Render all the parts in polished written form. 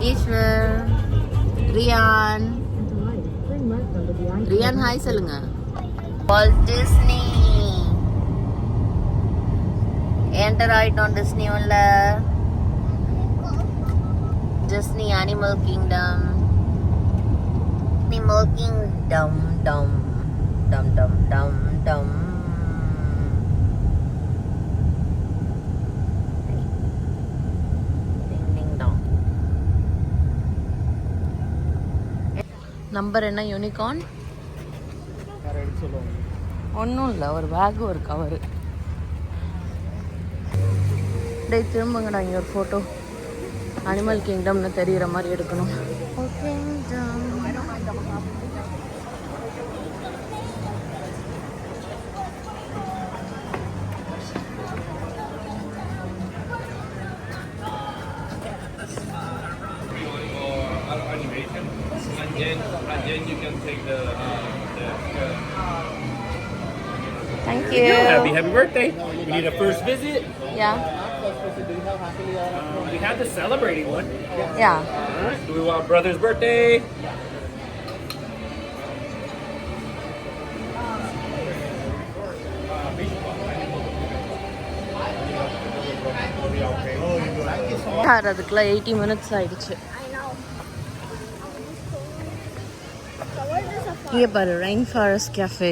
Ishwar, Ryan. Ryan hi சொல்லுங்க. Walt Disney. Enter ஆயிட்டோம் Disney உள்ள. Disney Animal Kingdom. Animal Kingdom. Dum dum dum dum dum. Ding ding dong. Number என்ன? Unicorn. ஒன்றும் இல்லை, ஒரு bag, ஒரு கவரு. டே திரும்புங்கடா, இங்கே ஒரு ஃபோட்டோ. அனிமல் கிங்டம்னு தெரிகிற மாதிரி எடுக்கணும். And then you can take the Thank you. Happy birthday. You need a first visit? Yeah. We have the celebrating one. Yeah. Do we want brother's birthday? அதுக்குள்ள 80 minutes ஆயிடுச்சு. இங்கே பாரு, rain forest cafe.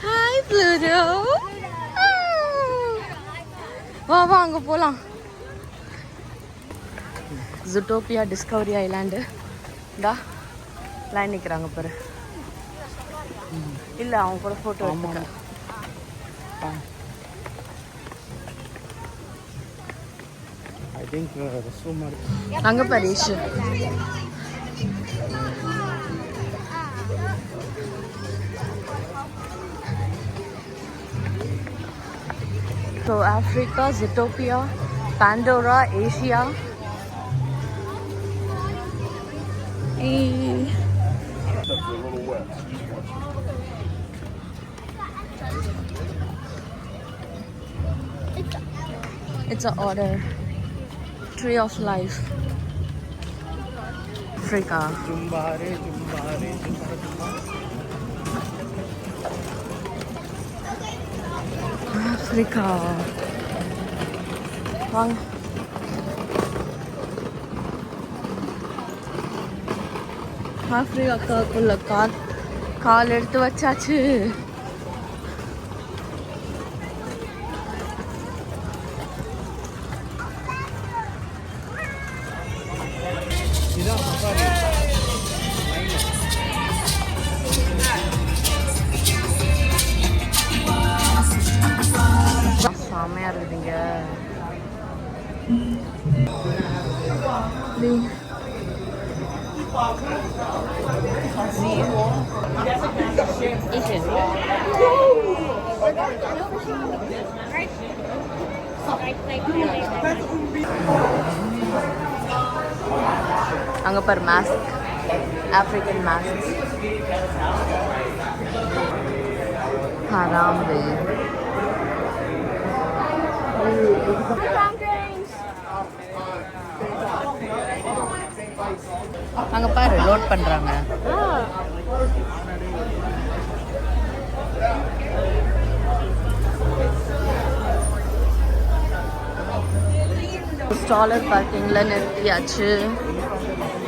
Hi Pluto. வா வா அங்கே போகலாம். ஜூட்டோபியா Discovery island. டா line நிற்கிறாங்க பாரு. இல்லை, அவங்க கூட ஃபோட்டோ எடுத்துக்க. அங்க பரீஷ். So Africa, Zootopia, Pandora, Asia. It's an order. Tree of life. Africa. Jumbare, jumbare, jumbare. Africa. வாங்க. ஆப்பிரிக்காக்குள்ள கால் எடுத்து வச்சாச்சு. செம்மையா இருக்குதுங்க. அங்க பாரு, மாஸ்க், ஆப்பிரிக்கன் மாஸ்க். ஹராம்பு. அங்க பாரு, லோட் பண்றாங்க. ஸ்டாலர் பார்க்கிங்ல நிறுத்தியாச்சு.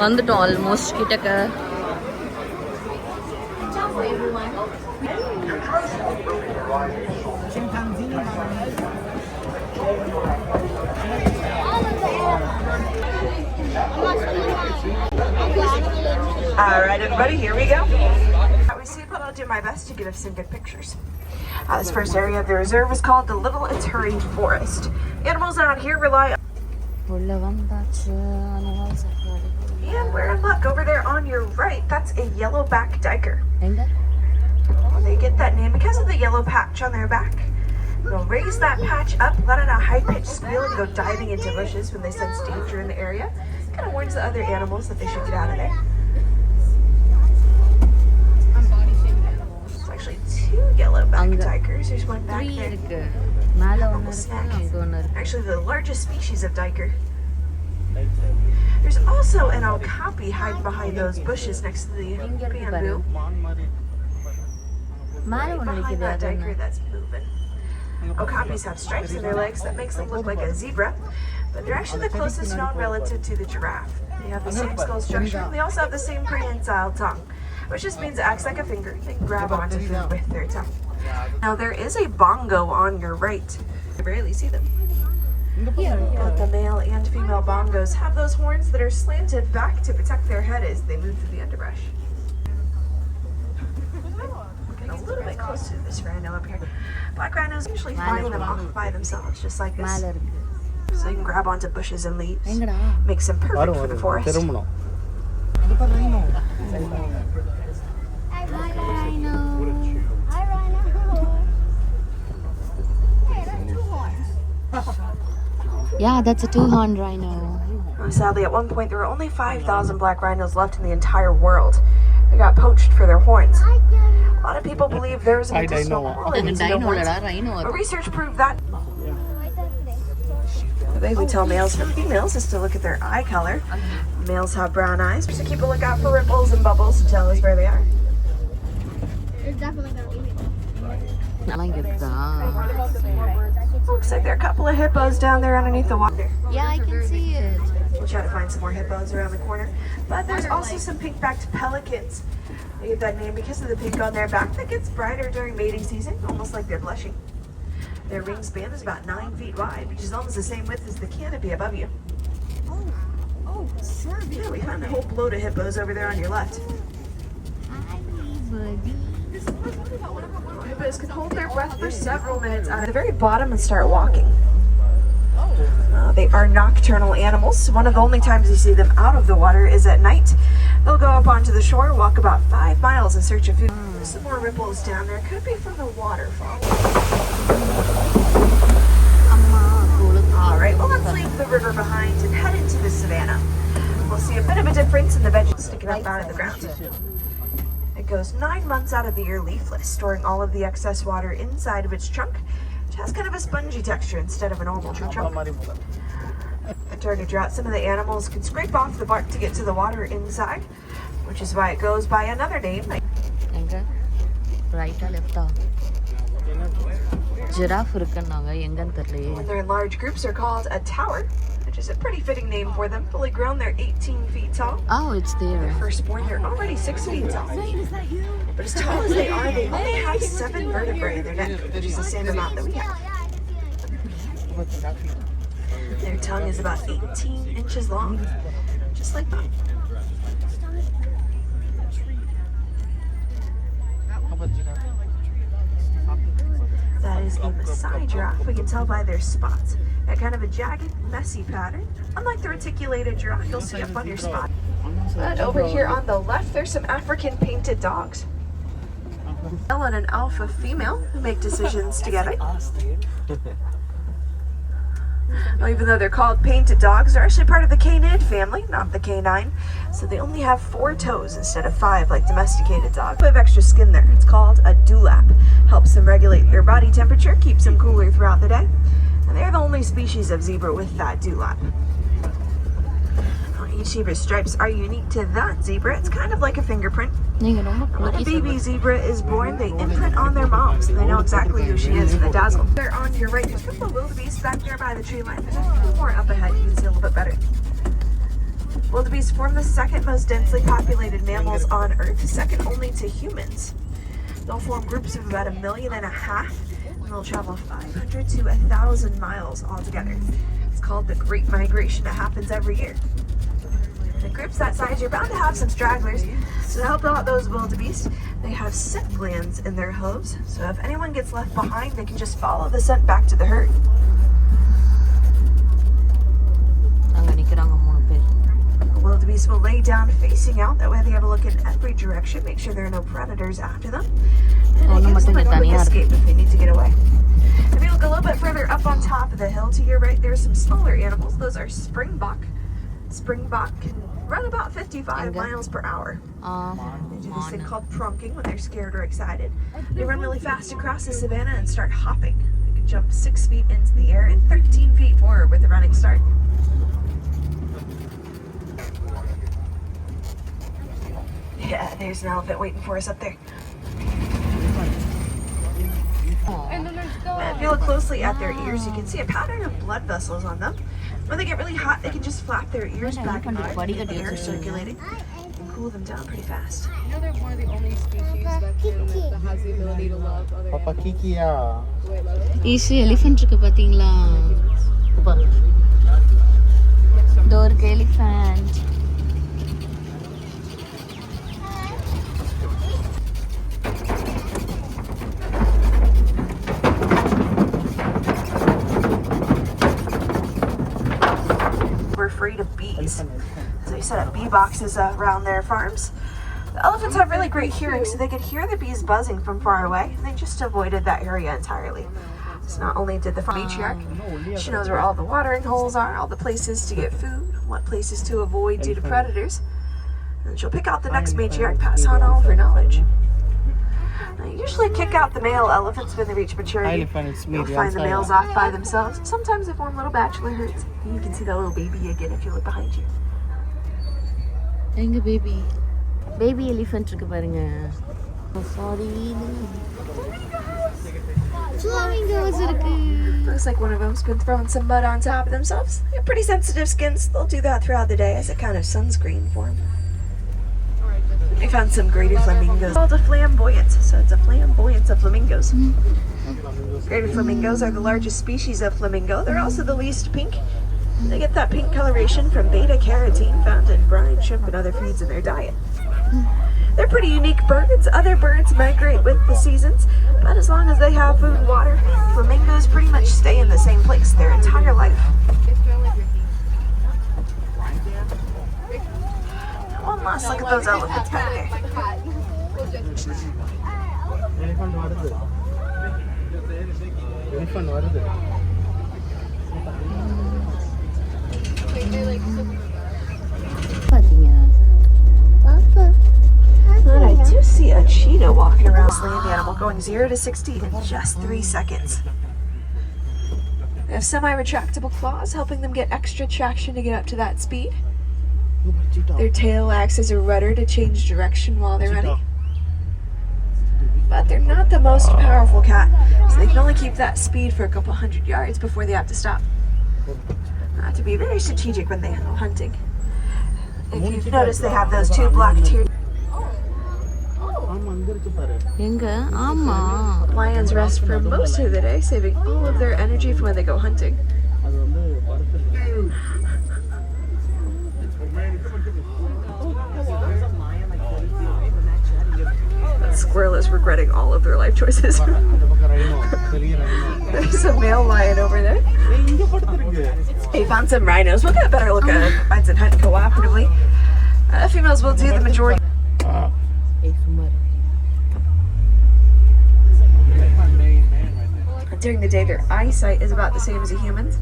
வந்துட்டோம் ஆல்மோஸ்ட் கிட்டக்க. All right, everybody, here we go. We see, but I'll do my best to get us some good pictures. This first area of the reserve is called the Little Ituri Forest. Animals out here rely on... And we're in luck. Over there on your right, that's a yellowback duiker. They get that name because of the yellow patch on their back. They'll raise that patch up, let out a high-pitched squeal, and go diving into bushes when they sense danger in the area. Kind of warns the other animals that they should get out of there. There's actually two yellowback dikers. There's one back 3 there. இருக்கு மேல ஒன்னு இருக்கு அங்க ஒன்னு இருக்கு Actually, the largest species of diker. There's also an okapi hiding behind those bushes next to the bamboo. மேல Right ஒன்னு behind இருக்குது that அது diker that's moving. Okapis have stripes in their legs that makes them look like a zebra, but they're actually the closest known relative to the giraffe. They have the same skull structure, and they also have the same prehensile tongue, which just means it acts like a finger. They can grab onto food with their tongue. Now there is a bongo on your right. I rarely see them. Both the male and female bongos have those horns that are slanted back to protect their head as they move through the underbrush. Getting a little bit close to this rhino up here. Black rhinos usually find them off by themselves, just like this. மேல இருக்கு So you can grab onto bushes and leaves. எங்கடா Makes them perfect for the forest. திரும்பணும் Yeah, that's a 2-horn rhino. Sadly, at one point, there were only 5,000 black rhinos left in the entire world. They got poached for their horns. A lot of people believe there's an medicinal quality to their horns, but research proved that. The way we tell males from females is to look at their eye color. Males have brown eyes, so keep a lookout for ripples and bubbles to tell us where they are. There's definitely gonna be நல்லா இருக்குதா Looks like there are a couple of hippos down there underneath the water. Yeah, I can see it. We'll try to find some more hippos around the corner. But there's also some pink-backed pelicans. They get that name because of the pink on their back that gets brighter during mating season, almost like they're blushing. Their wingspan is about 9 feet wide, which is almost the same width as the canopy above you. Yeah, we found a whole load of hippos over there on your left. Hippos can hold their breath for several minutes at the very bottom and start walking. They are nocturnal animals. One of the only times you see them out of the water is at night. They'll go up onto the shore, walk about 5 miles in search of food. Some more ripples down there. Could be from the waterfall. All right, well, let's leave the river behind and head into the savannah. We'll see a bit of a difference in the vegetables sticking up out of the ground. It goes 9 months out of the year leafless, storing all of the excess water inside of its trunk, which has kind of a spongy texture instead of a normal tree trunk. During a drought, some of the animals can scrape off the bark to get to the water inside, which is why it goes by another name. எங்க ரைட்டா லெஃப்ட்டா giraffe இருக்குன்னாங்க எங்கன்னு தெரியலையே When they're in large groups, they're called a tower, which is a pretty fitting name for them. Fully grown, they're 18 feet tall. Oh, it's there. Firstborn, they're already 6 feet tall. But as tall as they are, they only have 7 vertebrae in their neck, which is the same amount that we have. Their tongue is about 18 inches long, just like that. That is a Maasai giraffe. We can tell by their spots. Got kind of a jagged, messy pattern. Unlike the reticulated giraffe, you'll see up on your spot. But over here on the left, there's some African painted dogs. Male and an alpha female who make decisions together. Well, even though they're called painted dogs, they're actually part of the canid family, not the canine. So they only have 4 toes instead of 5 like domesticated dogs. They have extra skin there. It's called a dewlap. Helps them regulate their body temperature, keeps them cooler throughout the day. And they're the only species of zebra with that dewlap. Each zebra's stripes are unique to that zebra. It's kind of like a fingerprint. நீங்க ரொம்ப When a baby zebra is born, they imprint on their moms. They know exactly who she is in the dazzle. They're on your right. There's a couple of wildebeest back there by the tree line. There's a few more up ahead. You can see a little bit better. Wildebeest form the second most densely populated mammals on Earth, second only to humans. They'll form groups of about 1.5 million, and they'll travel 500 to 1,000 miles altogether. It's called the Great Migration. It happens every year. In groups that size, you're bound to have some stragglers. So to help out those wildebeest, they have scent glands in their hooves. So if anyone gets left behind, they can just follow the scent back to the herd. அங்க நிக்கறாங்க 3 பேர் The wildebeest will lay down facing out. That way they have a look in every direction. Make sure there are no predators after them. And it gives them a quick escape if they need to get away. If you look a little bit further up on top of the hill to your right, there are some smaller animals. Those are springbok. Springbok can run about 55 miles per hour. They do this thing called trunking when they're scared or excited. They run really fast across the savannah and start hopping. They can jump 6 feet into the air and 13 feet forward with a running start. Yeah, there's an elephant waiting for us up there. And if you look closely at their ears, you can see a pattern of blood vessels on them. When they get really hot, they can just flap their ears back and forth, get the air circulating, and cool them down pretty fast. You know they're one of the only species that has the ability to love other animals. Easy elephant இருக்கு பாத்தீங்களா? இதோ இருக்கு elephant. We're afraid of bees, so they set up bee boxes around their farms. The elephants have really great hearing, so they could hear the bees buzzing from far away, and they just avoided that area entirely. So not only did the matriarch, she knows where all the watering holes are, all the places to get food, what places to avoid due to predators, and she'll pick out the next matriarch, pass on all of her knowledge. They usually kick out the male elephants when they reach maturity. You'll find the males off by themselves. Sometimes they form little bachelor herds. You can see that little baby again if you look behind you. எங்க baby elephant இருக்கு பாருங்க. Sorry. Flamingos இருக்கு. Looks like one of them's been throwing some mud on top of themselves. They have pretty sensitive skins. They'll do that throughout the day as a kind of sunscreen for them. We found some greater flamingos. It's called a flamboyant, so it's a flamboyance of flamingos. Greater flamingos are the largest species of flamingo. They're also the least pink. They get that pink coloration from beta carotene found in brine, shrimp, and other foods in their diet. They're pretty unique birds. Other birds migrate with the seasons, but as long as they have food and water, flamingos pretty much stay in the same place their entire life. One last look at those elephants back there. And I do see a cheetah walking around this land animal going 0 to 60 in just 3 seconds. They have semi-retractable claws, helping them get extra traction to get up to that speed. Their tail acts as a rudder to change direction while they're running. But they're not the most powerful cat, so they can only keep that speed for a couple hundred yards before they have to stop. Have to be very strategic when they go hunting. If you've noticed, they have those 2 black tears. எங்க? ஆமா. Lions rest for most of the day, saving all of their energy for when they go hunting. That squirrel is regretting all of their life choices. There's a male lion over there. Hey, found some rhinos. We'll get a better look at it. Lions and hunt cooperatively. Females will do the majority. During the day, their eyesight is about the same as a human's.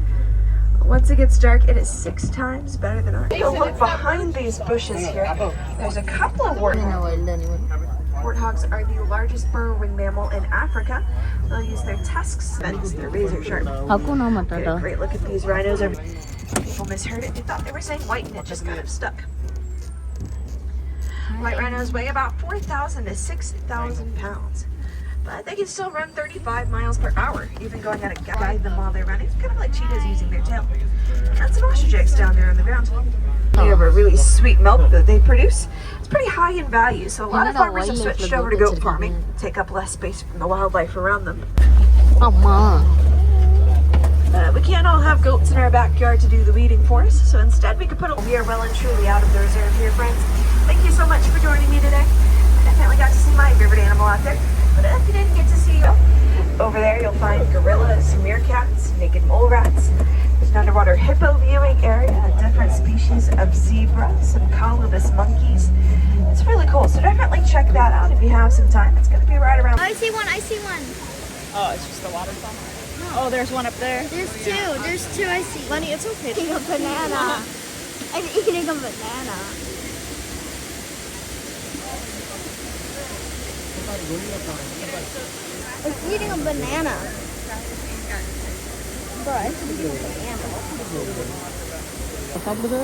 Once it gets dark, it is 6 times better than ours. So look behind these bushes here. There's a couple of warthogs are the largest burrowing mammal in Africa. They'll use their tusks, they're razor sharp. Get a great look at these rhinos. People misheard it. They thought they were saying white and it just kind of stuck. White rhinos weigh about 4,000 to 6,000 pounds. But they can still run 35 miles per hour, even going at a guide them while they're running. It's kind of like cheetahs using their tail. And some ostrich eggs down there on the ground. They have a really sweet milk that they produce. It's pretty high in value, so a lot of farmers have switched over to goat farming, take up less space from the wildlife around them. We can't all have goats in our backyard to do the weeding for us, so instead we could put we are well and truly out of the reserve here, friends. Thank you so much for joining me today. I definitely got to see my favorite animal out there, but if you didn't get to see you, over there you'll find gorillas, meerkats, naked mole rats. There's an underwater hippo viewing area, a different species of zebra, some colobus monkeys. It's really cool, so definitely check that out if you have some time. It's going to be right around. I see one. I see one. Oh, it's just the waterfall? No. Oh, there's one up there? There's 2. There's 2 I see. Lenny, it's okay. A banana. It's eating a banana. It's eating a banana. Bro, it's eating a banana. சாப்பிடுது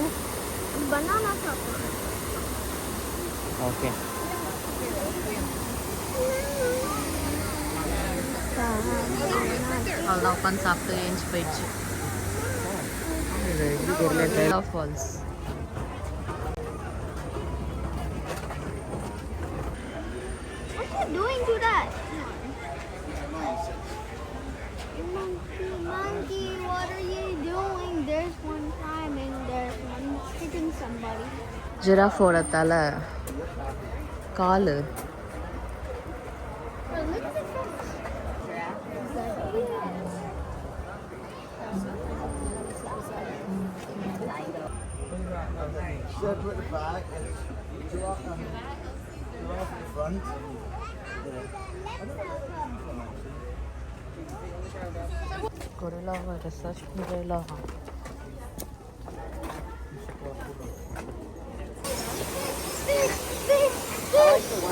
Banana chocolate. Okay அவ்வளோதான் உட்காந்து சாப்பிட்டு ஏஞ்சி போயிடுச்சு falls What are you doing to that? Monkey, what are you doing? There's one time and there's one hitting somebody. ஜிராஃபோட தலை காலு Bro, look at the face. Should put the back and two off the front. கொரில்லாவை research gorilla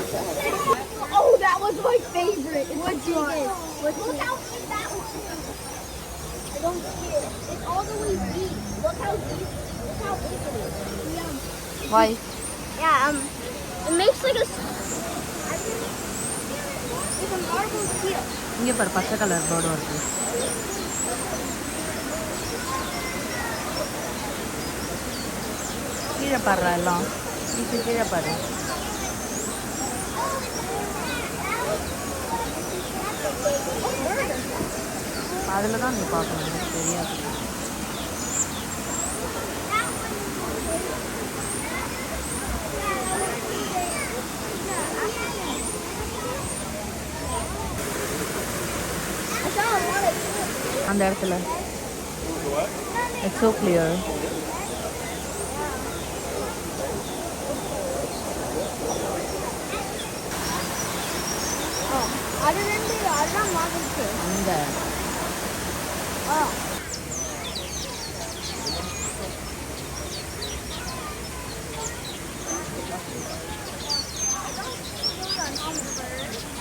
Oh, that was my favorite. What's yours? Look how deep that was. I don't see it. It's all the way deep. Look how deep. Look how deep it is. Yeah. Why It makes like a. It's a marble seal. இங்கே பாரு பச்சை colour போர்டும் இருக்கு கீழே பாடுறா எல்லாம் கீழே பாரு அதில் தான் நீ பார்க்கணும் எனக்கு தெரியாது அந்த இடத்துல இட்ஸ் ஸோ கிளியர் அதுதான் மாதிரி அந்த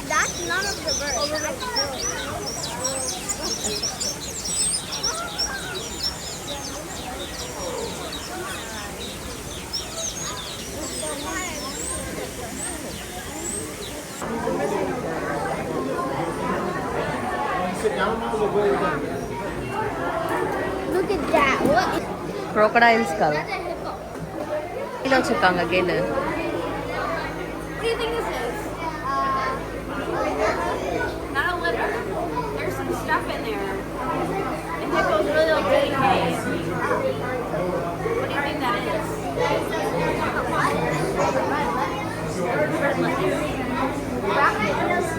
That's none of the birds. Look at that. What is crocodile skull that's a hippo. கீழே வச்சுருக்காங்க கேளு What do you think this is? Not a litter. There's some stuff in there. And hippos really like to eat hay. What do you think that is? Red lettuce.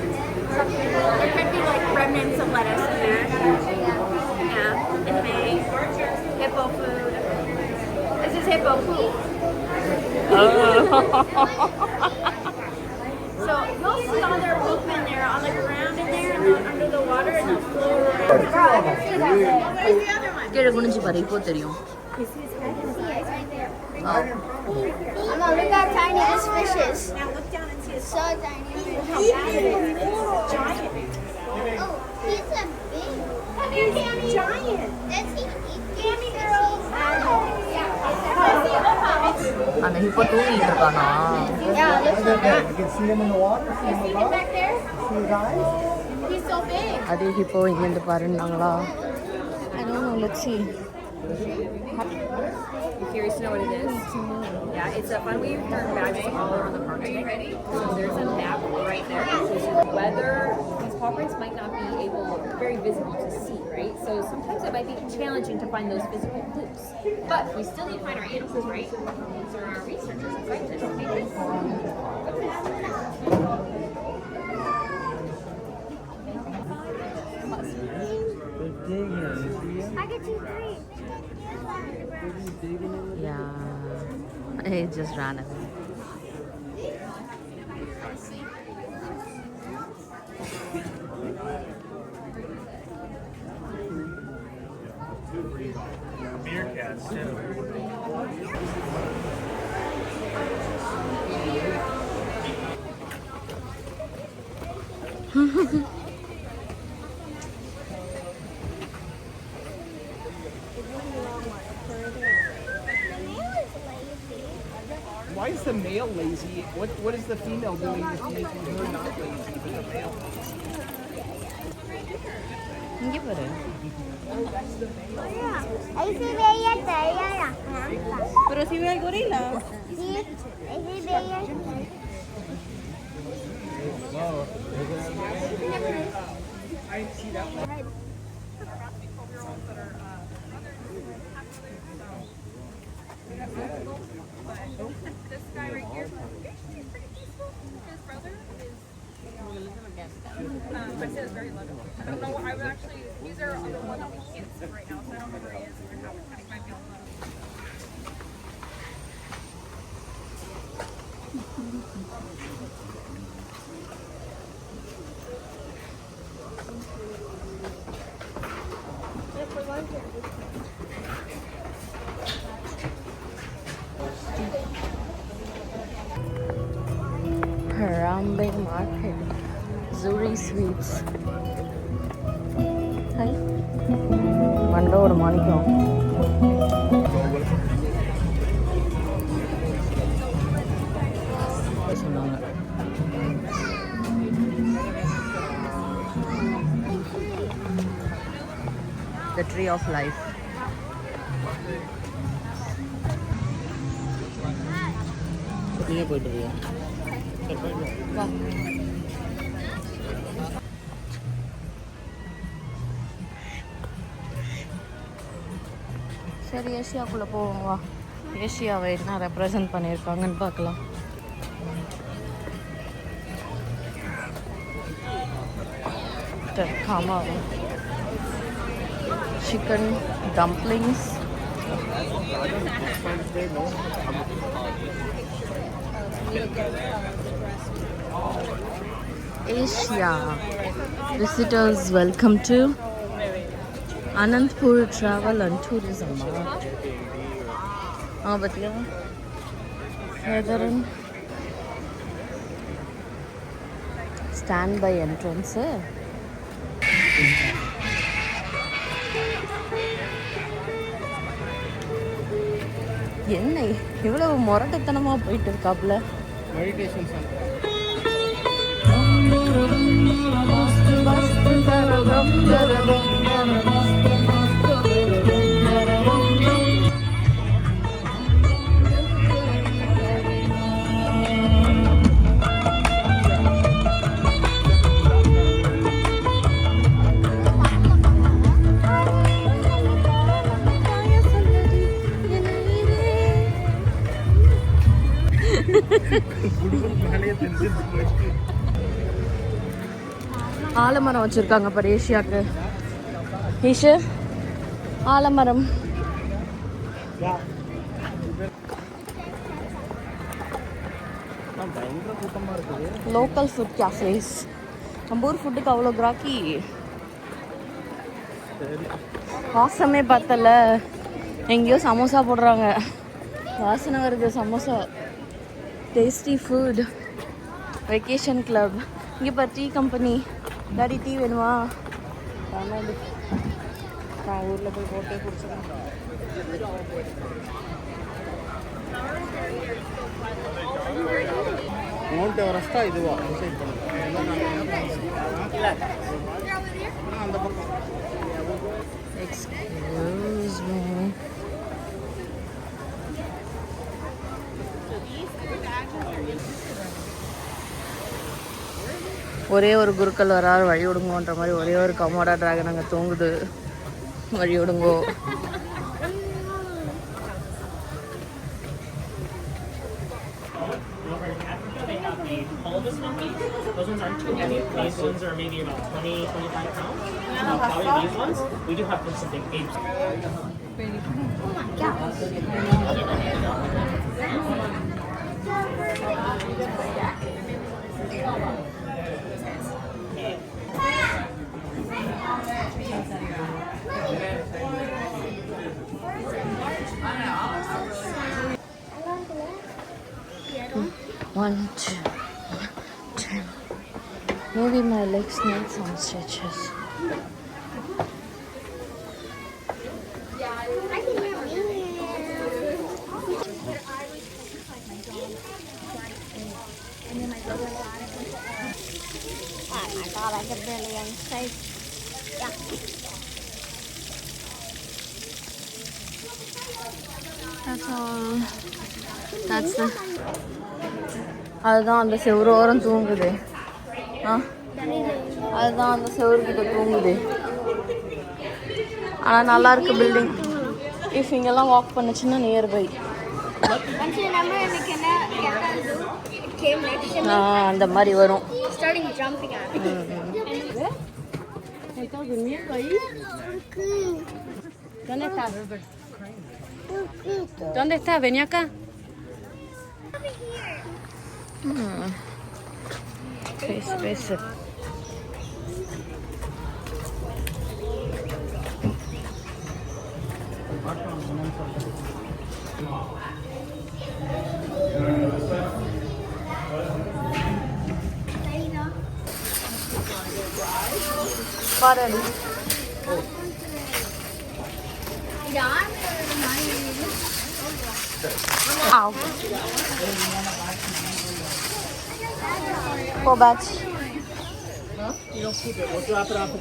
There could be like remnants of lettuce in there. Yeah. And hay. Hippo food. This is hippo poop. So you'll see all their poop in there, on the ground in there, and then under the water, and they'll float around. Bro, I can see that. Where's the other one? கீழே குனிஞ்சு பாரு இப்போ தெரியும் Mama, look how tiny this fish is. Now look down and see his So tiny. giant. Oh, he's a big. Come here, Tammy. Giant. Does he eat Tammy girls. அந்த hippo தூங்கிட்டு இருக்கானா Yeah, looks like that. You can see them in the water, see them above. Back there. See his eyes? He's so big. அதே hippo இங்கேருந்து பாருன்னாங்களா I don't know, let's see. You curious to know what it is? Yeah, it's a fun. We've turned badges all around the park today. So there's a map right there that shows you whether these paw prints might not be very visible to see, right? So sometimes it might be challenging to find those physical clues. But we still need to find our animals, right? These are our researchers and scientists who make this. They're digging. You see him? I get you three. He's digging in the Yeah, it just ran away. Meerkats too. Why is the male lazy? What is the female doing that's making her not lazy, but the male? இங்கே பாரு. Ahí se veía todavía la rampa. Pero si ve al gorila. Sí, ahí se veía. This guy right here, he's pretty peaceful. His brother is, but it says very low. I don't know. I would actually, these are the one that we can't see right now, so I don't know where he is. We're having to might be on the. Harambe Market. Zuri Sweets. Hi. Mandor Monica. The Tree of Life. நீயே போயிட்டு இருக்கியா? வா. சரி ஏசியாக்குள்ளே போவோம் வா. ஏசியாவை என்ன represent பண்ணியிருக்காங்கன்னு பார்க்கலாம். ஆமாம், chicken dumplings. Asia. Visitors welcome to Anandpur Travel and Tourism Mart. Batiya. Featherin. Standby entrance. என்ன இவ்வளவு முரட்டுத்தனமா போயிட்டு இருக்காப்ல. Meditation center. ஆலமரம் வச்சிருக்காங்க பாரு ஏசியாக்கு. ஈஷு ஆலமரம். பயங்கர கூட்டமா இருக்குது. Local food cafes. நம்ம ஊர் ஃபுட்டுக்கு அவ்வளோ கிராக்கி. வாசமே பார்த்தல, எங்கேயோ சமோசா போடுறாங்க, வாசனை வருது samosa. Tasty food. Vacation club. இங்கே பாரு டீ கம்பெனி. டாடி டீ வேணுமா? நான் ஊரில் போய் போட்டே குடிச்சிடலாம். மவுண்ட் எவரெஸ்டா இதுவா டிசைட் பண்ணுங்க. அந்த பக்கம் Excuse me. ஒரே ஒரு குருக்கள் வராரு, வழி விடுங்கோன்ற மாதிரி ஒரே ஒரு கமோடா டிராகன் அங்கே தூங்குது, வழி விடுங்கோ. Those ones aren't too heavy. These ones are maybe about 20, 25 pounds. Probably these ones. We do have some big apes. One, two, Maybe my legs need some stretches. Oh my god, I can barely unsafe. Yeah. That's all. That's the. அதுதான் அந்த செவ்வரோரம் தூங்குது. அதுதான் அந்த செவருக்கிட்ட தூங்குது. ஆனால் நல்லா இருக்கு building. If இங்கெல்லாம் வாக் பண்ணுச்சுன்னா நியர்பை. அந்த மாதிரி வரும். ¿Dónde está? Vení acá. Space. Paradi. Ow. Go back. Huh? You don't keep it. We'll drop it off.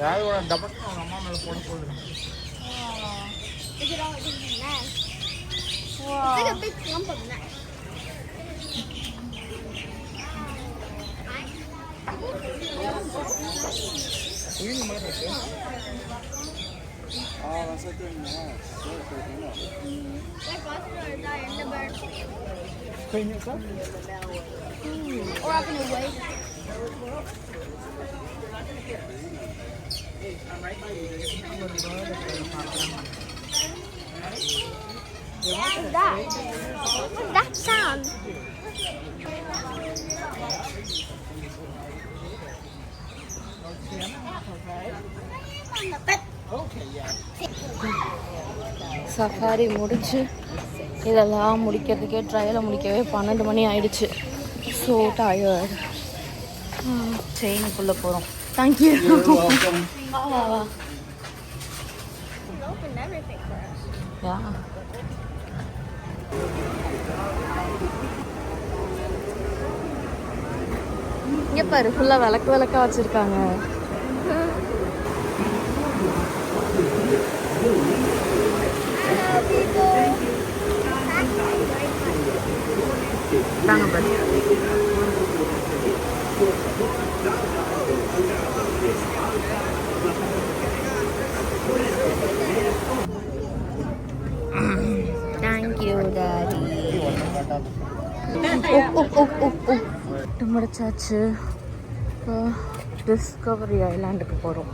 யாரோட டபக் அவங்க அம்மா மேல போட போகுது. Look at all this mess. Wow. It's like a big clump of mess. that's like doing that. Clean yourself? Or up in a way. What is that? What's that sound? Safari முடிச்சு இதெல்லாம் முடிக்கிறதுக்கே ட்ரையலை முடிக்கவே 12 மணி ஆயிடுச்சு. So tired. செயினுக்குள்ளே போகிறோம். Thank you. யா இங்கே பாரு ஃபுல்லாக விளக்கா வச்சுருக்காங்க. தாங்க பாரு. Thank you daddy. முடிச்சாச்சு. இப்போ டிஸ்கவரி ஐலாண்டுக்கு போகிறோம்.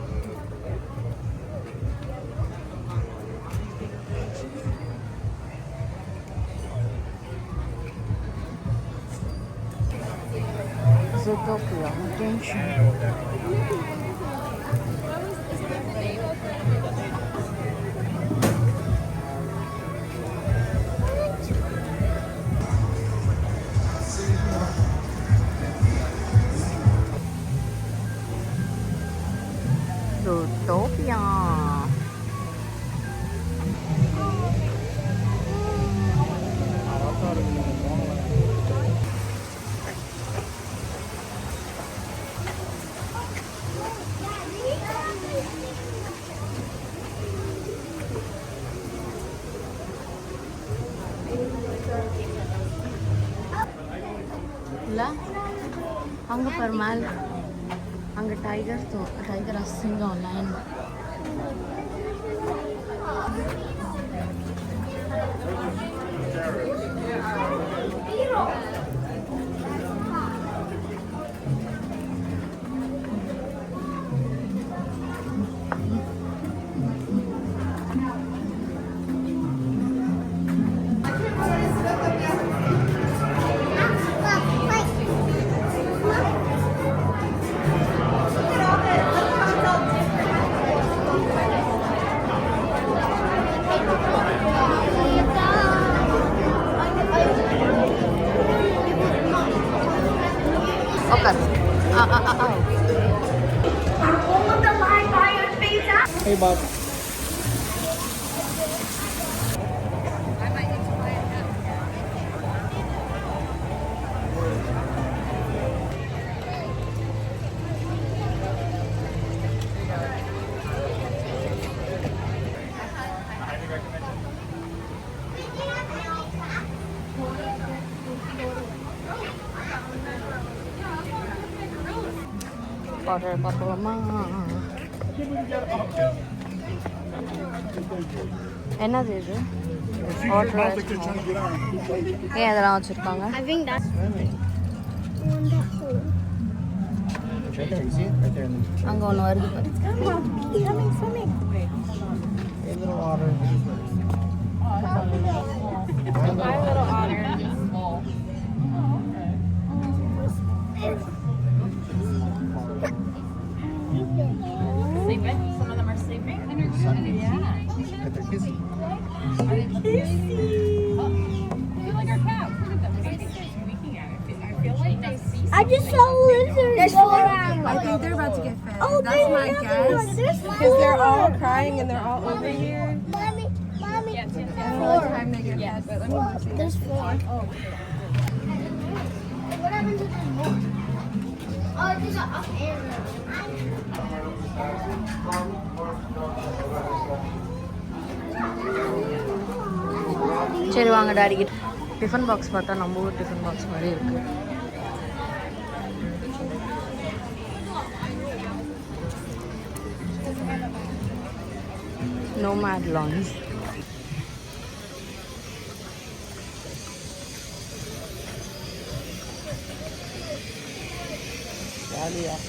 Zootopia, attention. Zootopia. அங்கே பாரு மேலே அங்கே டைகர் சிங்கம் லைன். ஆர்டர் பார்க்கலாமா? என்னது இது? ஆர்டர் ஏன் அதெல்லாம் வச்சுருக்காங்க? I think that's wonderful. Right there, you see it? Right there in the அங்கே ஒன்று வருது பாரு. Swimming. a little water. My little otter is full. Sleeping? Some of them are sleeping? Right there, kissy. You like our cat? Look at them. I think they're squeaking at it. I feel like they see I just saw lizards. There's 4 around. I think they're about to get fed. Oh, That's my baby, guess. there's Because they're 4. all crying and they're all over here. Mommy. I don't know what time they get fed, but let me see. There's 4. Oh. What happened to the board? Oh, there's an up and சரி வாங்க daddy கிட்ட. Tiffin box பார்த்தா நம்ம ஊர் tiffin box மாதிரி இருக்கு. Nomad Lounge. Valley of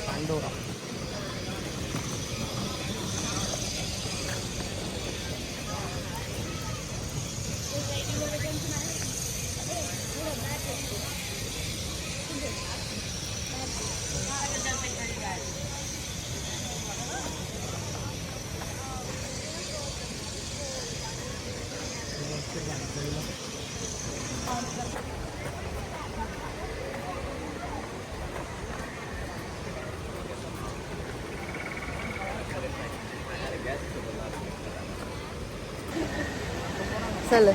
Pandora. சொல்லு.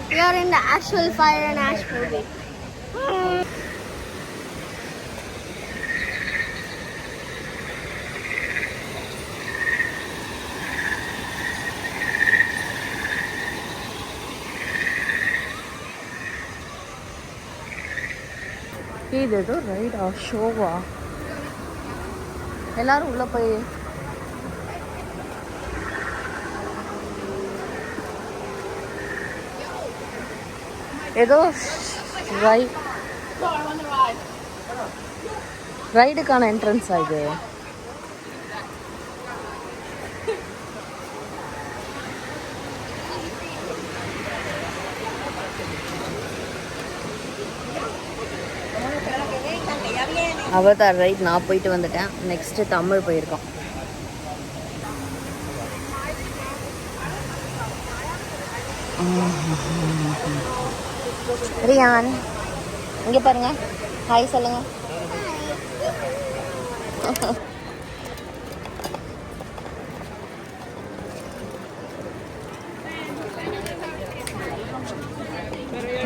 We are in the actual Fire and Ash movie. இது ஏதோ ரைடா ஷோவா? எல்லாரும் உள்ள போய் ஏதோ ரைடுக்கான என்ட்ரன்ஸ் இது. அவதார் ரைட் நான் போயிட்டு வந்துட்டேன். நெக்ஸ்ட்டு தமிழ் போயிருக்கோம். ரியான் இங்கே பாருங்க, ஹாய் சொல்லுங்க.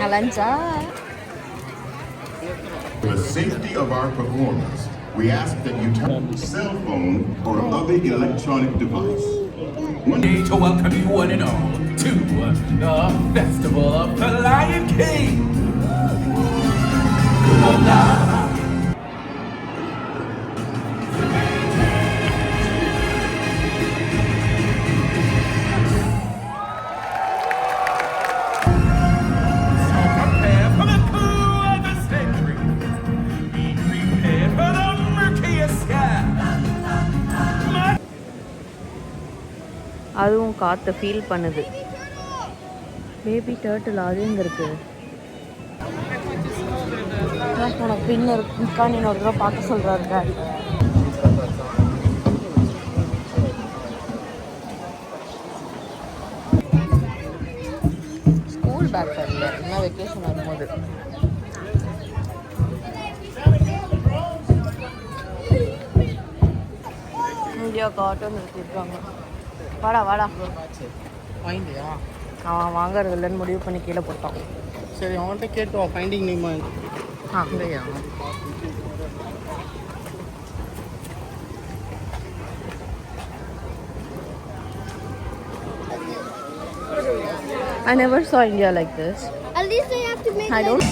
நலஞ்சா? For the safety of our performers, we ask that you turn cell phone or other electronic device. Monday to welcome you one and all to the Festival of the Lion King. Prepare for the coup of the century. Be prepared for the murkiest sky. அதுவும் காற்றை feel பண்ணுது. Baby turtle அது எங்கே இருக்குது? உனக்கு பின்ன இருக்கான்னு இன்னொரு தடவை பார்க்க சொல்கிறாரு டாடி. ஸ்கூல் பேக் தரல, என்ன வெக்கேஷன் வரும்போது. இந்தியா காட்டன் நிறுத்திருக்காங்க. வாடா வாடா. வாங்கிட்டியா? அவன் வாங்குறது இல்லைன்னு முடிவு பண்ணி கீழே போட்டான். சரி அவன்கிட்ட கேட்டு ஃபைண்டிங் நேம் அப்படியா? I never saw India like this. At least they have to make I like don't.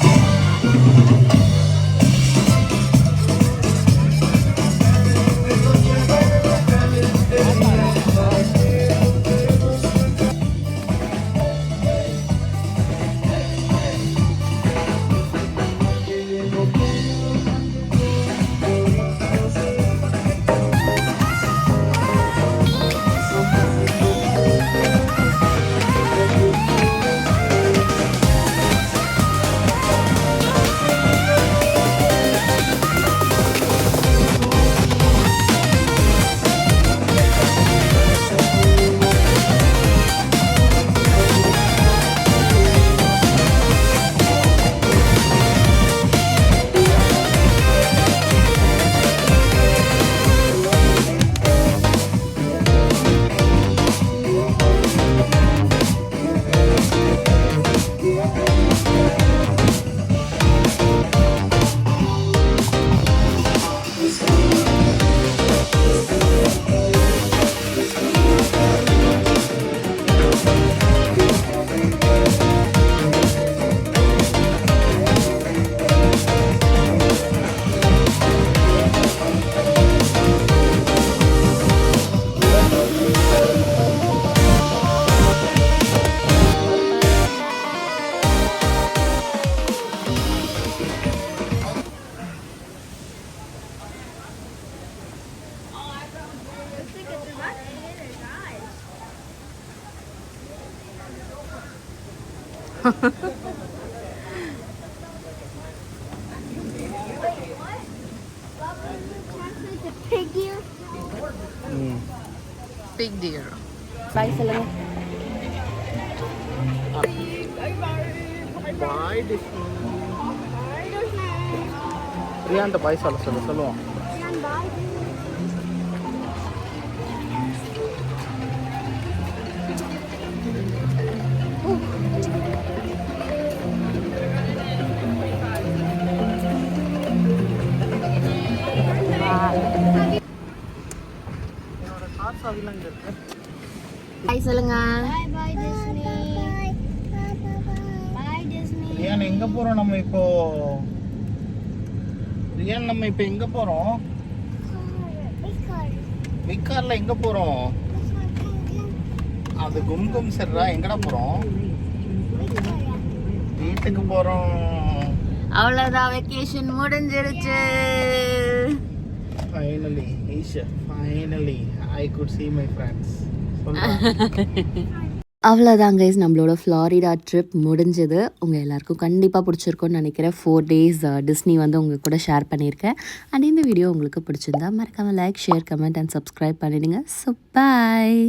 Pig deer. Pig deer. Bye சொல்லுங்க. Bye Disney. பிரியாண்ட பாய் சொல்லுவோம். என்னோட கார் சாவிலாம் இங்க இருக்கு. பாய் சொல்லுங்க. Bye bye Disney. Bye Disney. Ryan எங்க போறோம் நம்ம இப்போ? ரியான் நம்ம இப்போ எங்க போறோம்? பிக் கார்ல எங்க போறோம்? அது கும்கும் சர்ரா எங்கடா போறோம்? வீட்டுக்கு போறோம். அவ்வளோதான், வெக்கேஷன் முடிஞ்சிருச்சு. Finally, Asia. Finally, I could see my friends. அவ்வளோதான் கைஸ், நம்மளோட ஃப்ளாரிடா ட்ரிப் முடிஞ்சது. உங்கள் எல்லாருக்கும் கண்டிப்பாக பிடிச்சிருக்கும்னு நினைக்கிறேன். 4 days டிஸ்னி வந்து உங்கள் கூட ஷேர் பண்ணியிருக்கேன். அண்ட் இந்த வீடியோ உங்களுக்கு பிடிச்சிருந்தா மறக்காமல் like, share, comment and subscribe பண்ணிவிடுங்க. ஸோ பாய்.